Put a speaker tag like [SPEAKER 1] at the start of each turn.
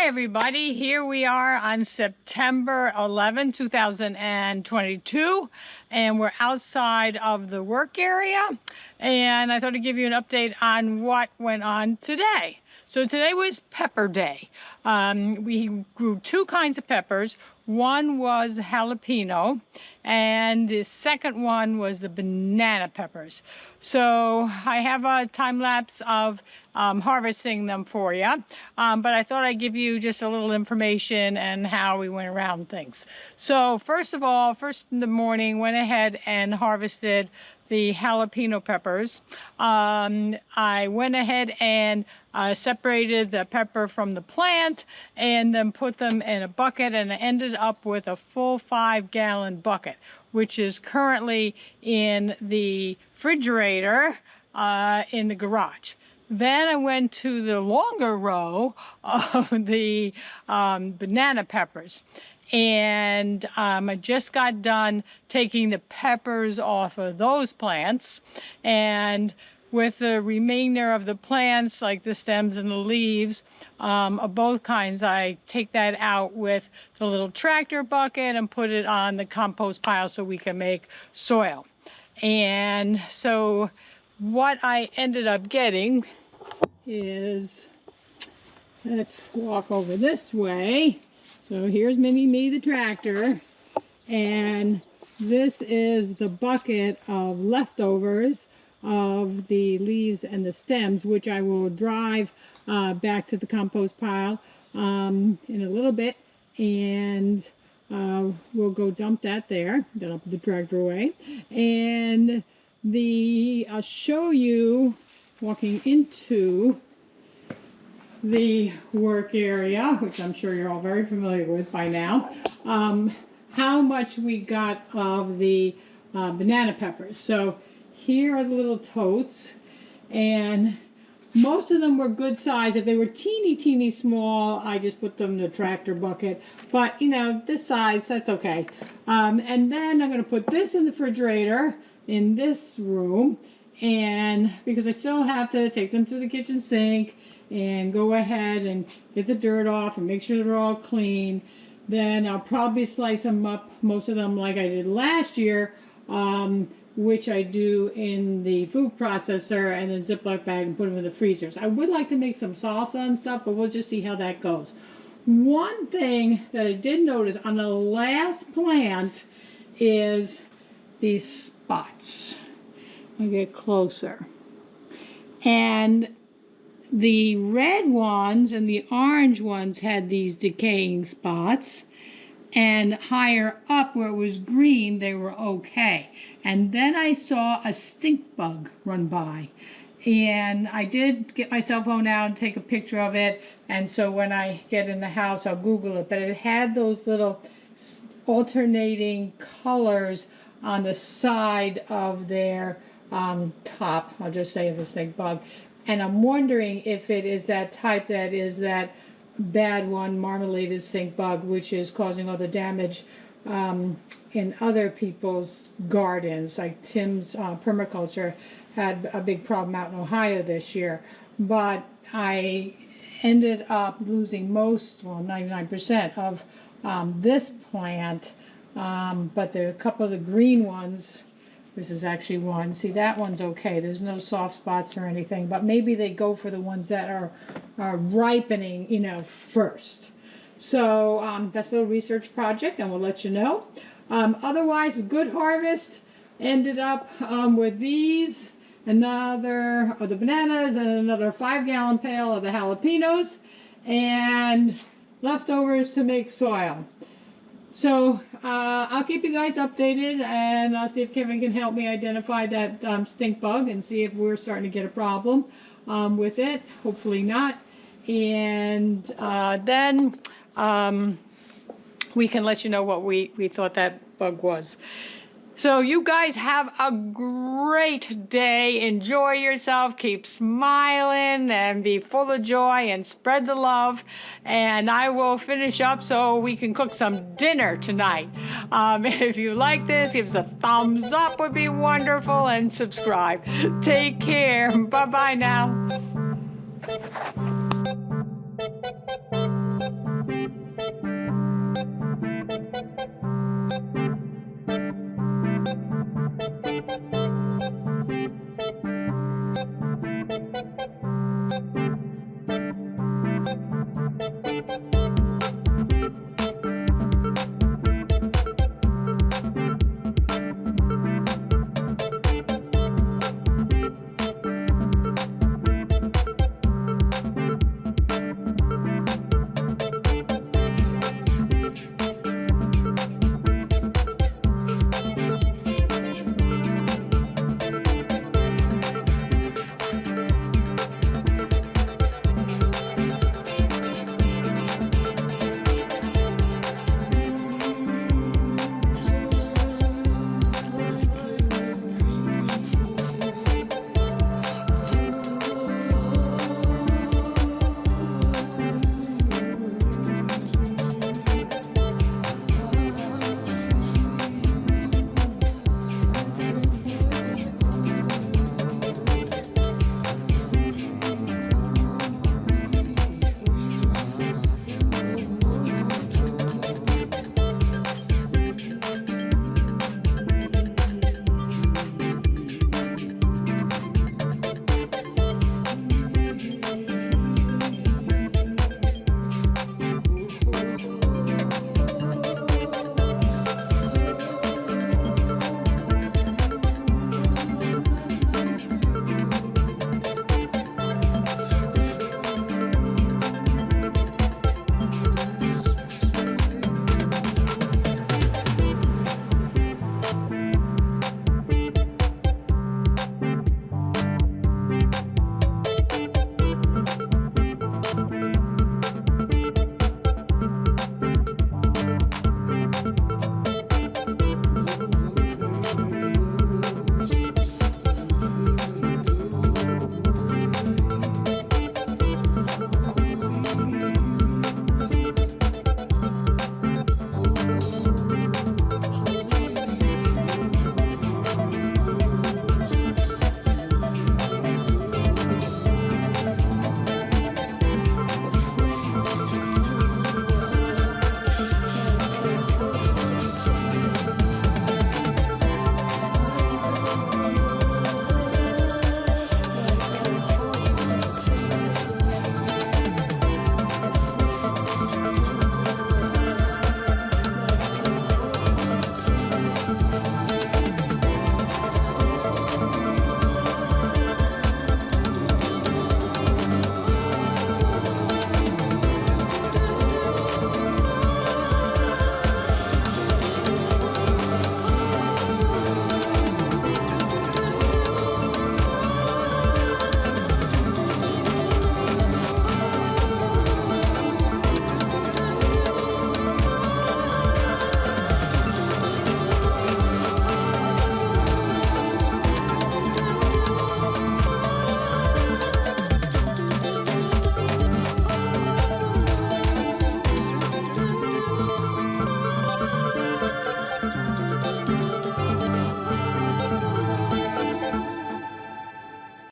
[SPEAKER 1] Hi everybody, here we are on September 11, 2022, and we're outside of the work area, and I thought I'd give you an update on what went on today. So today was pepper day. We grew two kinds of peppers. One was jalapeno, and the second one was the banana peppers. So I have a time lapse of harvesting them for you, but I thought I'd give you just a little information and how we went around things. So first of all, first in the morning, went ahead and harvested the jalapeno peppers. I went ahead and separated the pepper from the plant and then put them in a bucket, and I ended up with a full 5-gallon bucket, which is currently in the refrigerator in the garage. Then I went to the longer row of the banana peppers, and I just got done taking the peppers off of those plants, and with the remainder of the plants, like the stems and the leaves of both kinds, I take that out with the little tractor bucket and put it on the compost pile so we can make soil. And so what I ended up getting is, let's walk over this way. So here's MiniMe the tractor, and this is the bucket of leftovers of the leaves and the stems, which I will drive back to the compost pile in a little bit, and we'll go dump that there. Then I'll put the tractor away, and I'll show you walking into the work area, which I'm sure you're all very familiar with by now, how much we got of the banana peppers. So here are the little totes, and most of them were good size. If they were teeny small, I just put them in the tractor bucket, but you know, this size, that's okay. And then I'm going to put this in the refrigerator in this room, and because I still have to take them to the kitchen sink and go ahead and get the dirt off and make sure they're all clean. Then I'll probably slice them up, most of them like I did last year, which I do in the food processor and a Ziploc bag and put them in the freezers. I would like to make some salsa and stuff, but we'll just see how that goes. One thing that I did notice on the last plant is these spots. I'll get closer. And the red ones and the orange ones had these decaying spots, and higher up where it was green, they were okay. And then I saw a stink bug run by, and I did get my cell phone out and take a picture of it, and so when I get in the house, I'll Google it. But it had those little alternating colors on the side of their top, I'll just say, of a stink bug. And I'm wondering if it is that type that is that bad one, marmorated stink bug, which is causing all the damage in other people's gardens. Like Tim's permaculture had a big problem out in Ohio this year. But I ended up losing most, well, 99% of this plant. But a couple of the green ones, this is actually one. See, that one's okay. There's no soft spots or anything, but maybe they go for the ones that are ripening, you know, first. So that's a little research project, and we'll let you know. Otherwise, good harvest. Ended up with these, another of the bananas, and another 5-gallon pail of the jalapenos, and leftovers to make soil. So I'll keep you guys updated, and I'll see if Kevin can help me identify that stink bug and see if we're starting to get a problem with it. Hopefully not. And then we can let you know what we thought that bug was. So you guys have a great day. Enjoy yourself. Keep smiling and be full of joy and spread the love. And I will finish up so we can cook some dinner tonight. If you like this, give us a thumbs up, would be wonderful, and subscribe. Take care. Bye-bye now.